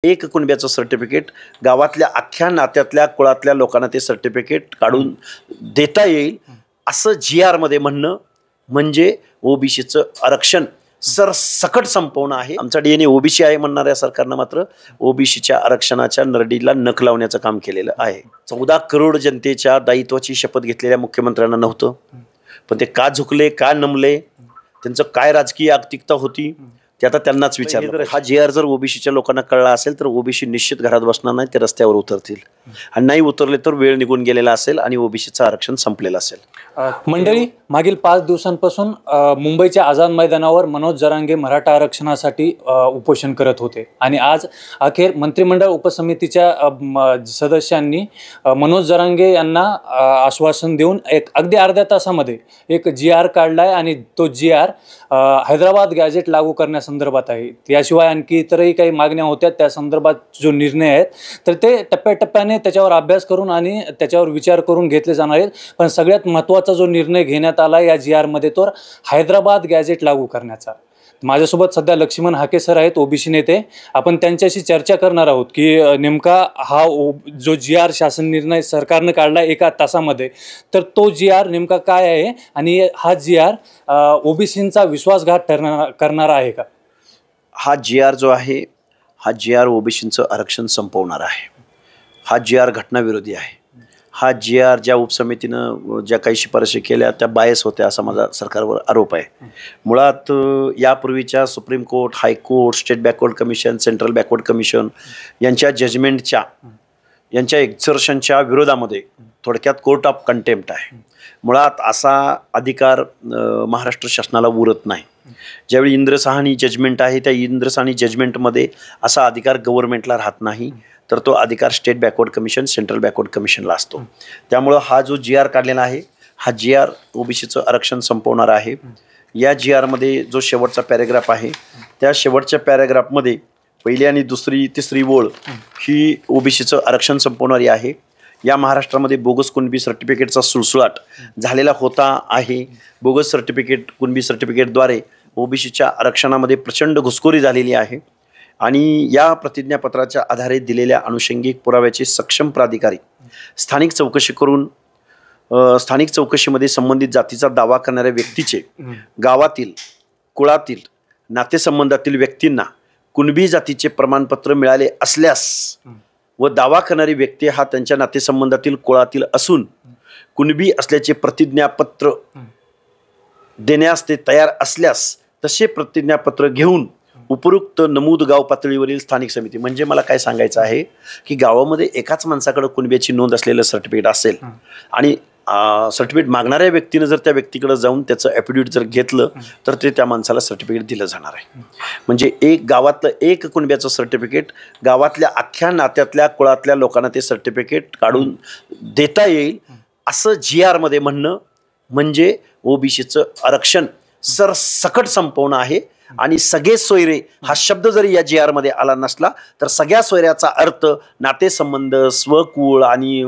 एक कुणब्याचं सर्टिफिकेट गावातल्या अख्ख्या नात्यातल्या कुळातल्या लोकांना ते सर्टिफिकेट काढून देता येईल असं GR मध्ये म्हणणं म्हणजे ओबीसीचं आरक्षण सरसकट संपवणं आहे. आमचा DNA ओबीसी आहे म्हणणाऱ्या सरकारनं मात्र ओबीसीच्या आरक्षणाच्या नरडीला नख लावण्याचं काम केलेलं आहे. 14 करोड जनतेच्या दायित्वाची शपथ घेतलेल्या मुख्यमंत्र्यांना नव्हतं, पण ते का झुकले, का नमले, त्यांचं काय राजकीय आर्थिकता होती ते आता त्यांनाच विचारलं. हा GR जर ओबीसीच्या लोकांना कळला असेल तर ओबीसी निश्चित घरात बसणार नाही, ते रस्त्यावर उतरतील आणि नाही उतरले तर वेळ निघून गेलेला असेल आणि ओबीसीचं आरक्षण संपलेलं असेल. मंडळी, मागील 5 दिवसांपासून मुंबईच्या आझाद मैदानावर मनोज जरांगे मराठा आरक्षणासाठी उपोषण करत होते आणि आज अखेर मंत्रिमंडळ उपसमितीच्या सदस्यांनी मनोज जरांगे यांना आश्वासन देऊन अगदी अर्ध्या तासामध्ये एक GR काढलाय आणि तो GR हैदराबाद गॅझेट लागू करण्यासंदर्भात आहे. याशिवाय आणखी इतरही काही मागण्या होत्या, त्या संदर्भात जो निर्णय आहेत तर ते टप्प्याटप्प्याने त्याच्यावर अभ्यास करून आणि त्याच्यावर विचार करून घेतले जाणार आहेत. पण सगळ्यात महत्त्वाचा जो निर्णय घेण्यात आला या GR मध्ये तो हैदराबाद गॅझेट लागू करण्याचा. माझ्यासोबत सध्या लक्ष्मण हाके सर आहेत, ओबीसी नेते. आपण त्यांच्याशी चर्चा करणार आहोत की नेमका हा जो GR शासन निर्णय सरकारनं काढला एका तासामध्ये, तर तो GR नेमका काय आहे आणि हा GR ओबीसींचा विश्वासघात करणारा आहे का? हा GR जो आहे हा GR ओबीसींचं आरक्षण संपवणार आहे. हा GR घटनाविरोधी आहे. हा GR ज्या उपसमितीनं ज्या काही शिफारशी केल्या त्या बायस होत्या असा माझा सरकारवर आरोप आहे. मुळात यापूर्वीच्या supreme court, high court, state backward commission, central backward commission यांच्या जजमेंटच्या यांच्या एक्झर्शनच्या विरोधामध्ये थोडक्यात कोर्ट ऑफ कंटेम्प्ट आहे. मुळात असा अधिकार महाराष्ट्र शासनाला उरत नाही. ज्यावेळी इंद्रसाहानी जजमेंट आहे त्या इंद्रसाहानी जजमेंटमध्ये असा अधिकार गव्हर्नमेंटला राहत नाही, तर तो अधिकार state backward commission, central backward कमिशनला असतो. त्यामुळं हा जो GR काढलेला आहे हा GR ओबीसीचं आरक्षण संपवणार आहे. या GR मध्ये जो शेवटचा पॅरेग्राफ आहे त्या शेवटच्या पॅरेग्राफमध्ये पहिली आणि दुसरी तिसरी ओळ ही ओबीसीचं आरक्षण संपवणारी आहे. या महाराष्ट्रामध्ये बोगस कुणबी सर्टिफिकेटचा सुळसुळाट झालेला होता आहे. बोगस सर्टिफिकेट, कुणबी सर्टिफिकेटद्वारे ओबीसीच्या आरक्षणामध्ये प्रचंड घुसखोरी झालेली आहे आणि या प्रतिज्ञापत्राच्या आधारे दिलेल्या अनुषंगिक पुराव्याचे सक्षम प्राधिकारी स्थानिक चौकशी करून स्थानिक चौकशीमध्ये संबंधित जातीचा दावा करणाऱ्या व्यक्तीचे गावातील, कुळातील, नातेसंबंधातील व्यक्तींना कुणबी जातीचे प्रमाणपत्र मिळाले असल्यास व दावा करणारी व्यक्ती हा त्यांच्या नातेसंबंधातील, कुळातील असून कुणबी असल्याचे प्रतिज्ञापत्र देण्यास ते तयार असल्यास तसे प्रतिज्ञापत्र घेऊन उपयुक्त नमूद गाव पातळीवरील स्थानिक समिती, म्हणजे मला काय सांगायचं आहे की गावामध्ये एकाच माणसाकडे कुणब्याची नोंद असलेलं सर्टिफिकेट असेल आणि सर्टिफिकेट मागणाऱ्या व्यक्तीनं जर त्या व्यक्तीकडे जाऊन त्याचं ॲफिडेविट जर घेतलं तर ते त्या माणसाला सर्टिफिकेट दिलं जाणार आहे. म्हणजे एक गावातलं एक कुणब्याचं सर्टिफिकेट गावातल्या अख्ख्या नात्यातल्या कुळातल्या लोकांना ते सर्टिफिकेट काढून देता येईल असं GR मध्ये म्हणणं म्हणजे ओबीसीचं आरक्षण सरसकट संपवणं आहे. आणि सगळे सोयरे हा शब्द जरी या GR मध्ये आला नसला तर सगळ्या सोयऱ्याचा अर्थ नातेसंबंध, स्वकुळ आणि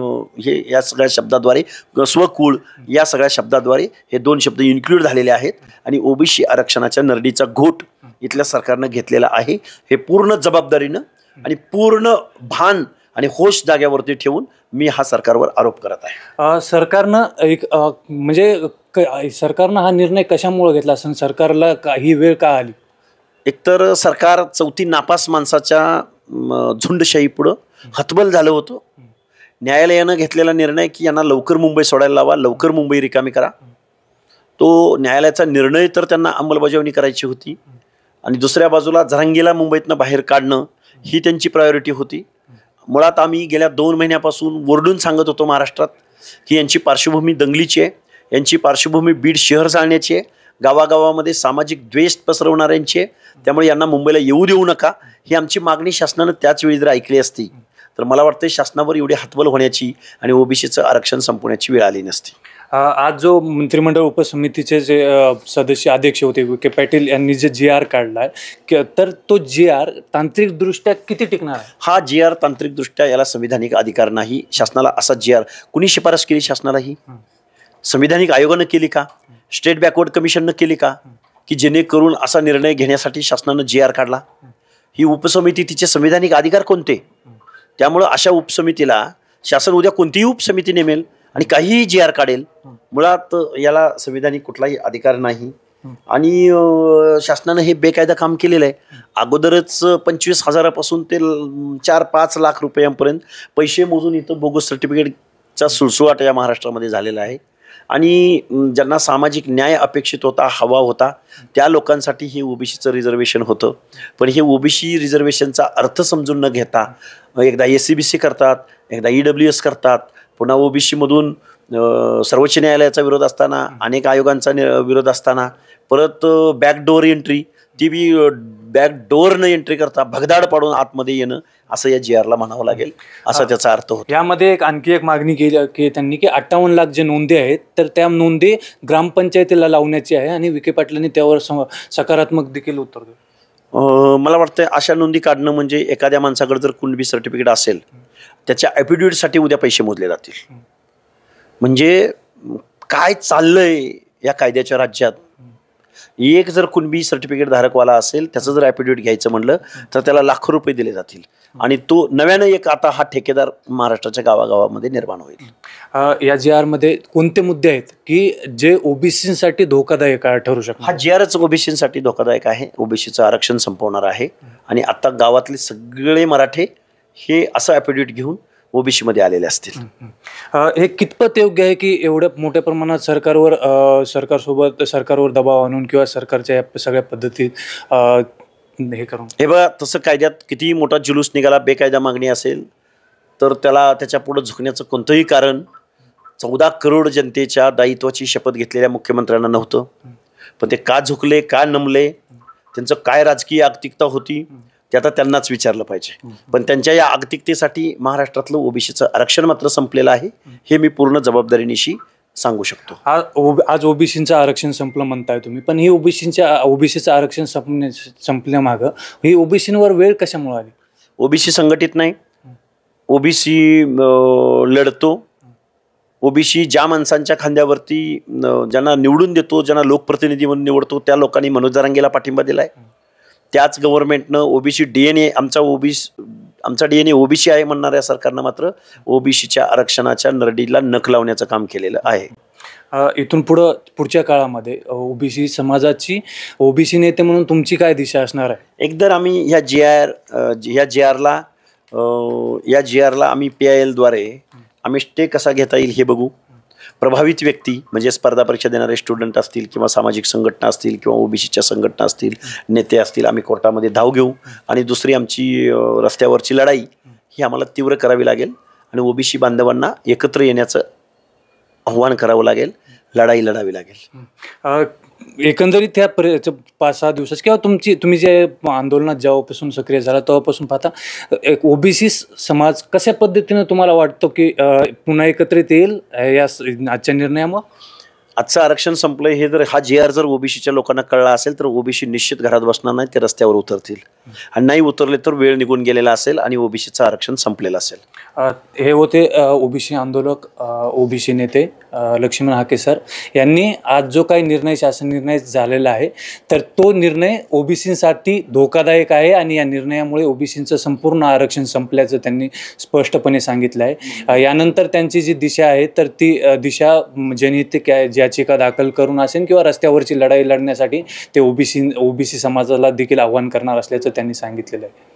हे या सगळ्या शब्दाद्वारे, स्वकुळ या सगळ्या शब्दाद्वारे हे दोन शब्द इन्क्लूड झालेले आहेत आणि ओबीसी आरक्षणाच्या नरडीचा घोट इथल्या सरकारनं घेतलेला आहे. हे पूर्ण जबाबदारीनं आणि पूर्ण भान आणि होश जाग्यावरती ठेवून मी हा सरकारवर आरोप करत आहे. सरकारनं एक म्हणजे सरकारनं हा निर्णय कशामुळे घेतला असेल? सरकारला ही वेळ का आली? एकतर सरकार चौथी नापास माणसाच्या झुंडशाही पुढं हतबल झालं होतं. न्यायालयानं घेतलेला निर्णय की यांना लवकर मुंबई सोडायला लावा, लवकर मुंबई रिकामी करा, तो न्यायालयाचा निर्णय तर त्यांना अंमलबजावणी करायची होती आणि दुसऱ्या बाजूला जरांगेला मुंबईतनं बाहेर काढणं ही त्यांची प्रायोरिटी होती. मुळात आम्ही गेल्या 2 महिन्यापासून ओरडून सांगत होतो महाराष्ट्रात की यांची पार्श्वभूमी दंगलीची आहे, यांची पार्श्वभूमी बीड शहर जाळण्याची आहे, गावागावामध्ये सामाजिक द्वेष पसरवणाऱ्यांची आहे, त्यामुळे यांना मुंबईला येऊ देऊ नका. ही आमची मागणी शासनानं त्याच वेळी जर ऐकली असती तर मला वाटतं शासनावर एवढी हतबल होण्याची आणि ओबीसीचं आरक्षण संपवण्याची वेळ आली नसती. आज जो मंत्रिमंडळ उपसमितीचे जे सदस्य अध्यक्ष होते विखे पाटील यांनी जे GR काढलाय तर तो GR तांत्रिकदृष्ट्या किती टिकणार आहे? हा GR तांत्रिकदृष्ट्या याला संविधानिक अधिकार नाही. शासनाला असा GR कुणी शिफारस केली? शासनाला ही संविधानिक आयोगानं केली का? स्टेट बॅकवर्ड कमिशननं केली का? की जेणेकरून असा निर्णय घेण्यासाठी शासनानं GR काढला? ही उपसमिती तिचे संविधानिक अधिकार कोणते? त्यामुळं अशा उपसमितीला शासन उद्या कोणतीही उपसमिती नेमेल आणि काहीही जी आर काढेल, मुळात याला संविधानिक कुठलाही अधिकार नाही. आणि शासनानं हे बेकायदा काम केलेलं आहे. अगोदरच 25,000पासून ते 4-5 लाख रुपयांपर्यंत पैसे मोजून इथं बोगस सर्टिफिकेटचा सुळसुळाट या महाराष्ट्रामध्ये झालेला आहे. आणि ज्यांना सामाजिक न्याय अपेक्षित होता, हवा होता, त्या लोकांसाठी हे ओबीसीचं रिझर्वेशन होतं. पण हे ओबीसी रिझर्वेशनचा अर्थ समजून न घेता एकदा SCBC करतात, एकदा EWS करतात, पुन्हा ओबीसीमधून सर्वोच्च न्यायालयाचा विरोध असताना, अनेक आयोगांचा विरोध असताना परत बॅकडोअर एंट्री, ती बी बॅकडोअरनं एंट्री करता भगदाड पाडून आतमध्ये येणं, असं या GRला म्हणावं लागेल, असा त्याचा अर्थ होतो. यामध्ये आणखी एक मागणी केली की त्यांनी की 58 लाख जे नोंदी आहेत तर त्या नोंदी ग्रामपंचायतीला लावण्याची आहे आणि विखे पाटलांनी त्यावर सकारात्मक देखील उत्तर दिलं. मला वाटतं अशा नोंदी काढणं म्हणजे एखाद्या माणसाकडे जर कुणबी सर्टिफिकेट असेल त्याच्या ॲफिडेविटसाठी उद्या पैसे मोजले जातील. म्हणजे काय चाललंय या कायद्याच्या राज्यात? एक जर कुणबी सर्टिफिकेट धारकवाला असेल, त्याचं जर ॲफिडेविट घ्यायचं म्हणलं तर त्याला लाखो रुपये दिले जातील आणि तो नव्यानं एक आता हा ठेकेदार महाराष्ट्राच्या गावागावामध्ये निर्माण होईल. या GRमध्ये कोणते मुद्दे आहेत की जे ओबीसीसाठी धोकादायक ठरू शकतात? हा GRच ओबीसीसाठी धोकादायक आहे. ओबीसीचं आरक्षण संपवणार आहे आणि आता गावातले सगळे मराठे हे असं ॲफिडेविट घेऊन ओबीसी मध्ये आलेले असतील. हे कितपत योग्य आहे की एवढ्या मोठ्या प्रमाणात सरकारवर दबाव आणून किंवा सरकारच्या या सगळ्या पद्धतीत हे करून? हे बघा, तसं कायद्यात कितीही मोठा जुलूस निघाला, बेकायदा मागणी असेल तर त्याला त्याच्या पुढे झुकण्याचं कोणतंही कारण 14 करोड जनतेच्या दायित्वाची शपथ घेतलेल्या मुख्यमंत्र्यांना नव्हतं. पण ते का झुकले, का नमले, त्यांचं काय राजकीय आर्थिकता होती ते आता त्यांनाच विचारलं पाहिजे. पण त्यांच्या या आर्थिकतेसाठी महाराष्ट्रातलं ओबीसीचं आरक्षण मात्र संपलेलं आहे, हे मी पूर्ण जबाबदारीनिशी सांगू शकतो. आज ओबीसीचं आरक्षण संपलं म्हणताय तुम्ही, पण ही ओबीसीचं आरक्षण संपल्यामागं ही ओबीसीवर वेळ कशामुळे आली? ओबीसी संघटित नाही, ओबीसी लढतो. ओबीसी ज्या माणसांच्या खांद्यावरती ज्यांना निवडून देतो, ज्यांना लोकप्रतिनिधी म्हणून निवडतो, त्या लोकांनी मनोज जरांगेला पाठिंबा दिलाय. त्याच गव्हर्नमेंटनं ओबीसी DNA आमचा DNA ओबीसी आहे म्हणणाऱ्या सरकारनं मात्र ओबीसीच्या आरक्षणाच्या नरडीला नख लावण्याचं काम केलेलं आहे. इथून पुढच्या काळामध्ये ओबीसी समाजाची ओबीसी नेते म्हणून तुमची काय दिशा असणार आहे? एकतर आम्ही या GRला आम्ही PIL द्वारे आम्ही स्टे कसा घेता येईल हे बघू. प्रभावित व्यक्ती म्हणजे स्पर्धा परीक्षा देणारे स्टुडंट असतील किंवा सामाजिक संघटना असतील किंवा ओबीसीच्या संघटना असतील, नेते असतील, आम्ही कोर्टामध्ये धाव घेऊ. आणि दुसरी आमची रस्त्यावरची लढाई ही आम्हाला तीव्र करावी लागेल आणि ओबीसी बांधवांना एकत्र येण्याचं आव्हान करावं लागेल, लढाई लढावी लागेल. एकंदरीत त्या 5-6 दिवसात किंवा तुम्ही जे आंदोलनात जेव्हापासून सक्रिय झाला तेव्हापासून पाहता एक ओबीसी समाज कशा पद्धतीनं तुम्हाला वाटतं की पुन्हा एकत्रित येईल या आजच्या निर्णयामुळे? आजचं आरक्षण संपलं हे जर हा GR जर ओबीसीच्या लोकांना कळला असेल तर ओबीसी निश्चित घरात बसणार नाही, ते रस्त्यावर उतरतील. आणि नाही उतरले तर वेळ निघून गेलेला असेल आणि ओबीसीचं आरक्षण संपलेलं असेल. हे होते ओबीसी आंदोलक, ओबीसी नेते लक्ष्मण हाके सर यांनी आज जो काही निर्णय शासन निर्णय झालेला आहे तर तो निर्णय ओबीसीसाठी धोकादायक आहे आणि या निर्णयामुळे ओबीसीचं संपूर्ण आरक्षण संपल्याचं त्यांनी स्पष्टपणे सांगितलं आहे. यानंतर त्यांची जी दिशा आहे तर ती दिशा जनहित याचिका दाखल करून असेल किंवा रस्त्यावरची लढाई लढण्यासाठी ते ओबीसी समाजाला देखील आव्हान करणार असल्याचं त्यांनी सांगितलेलं आहे.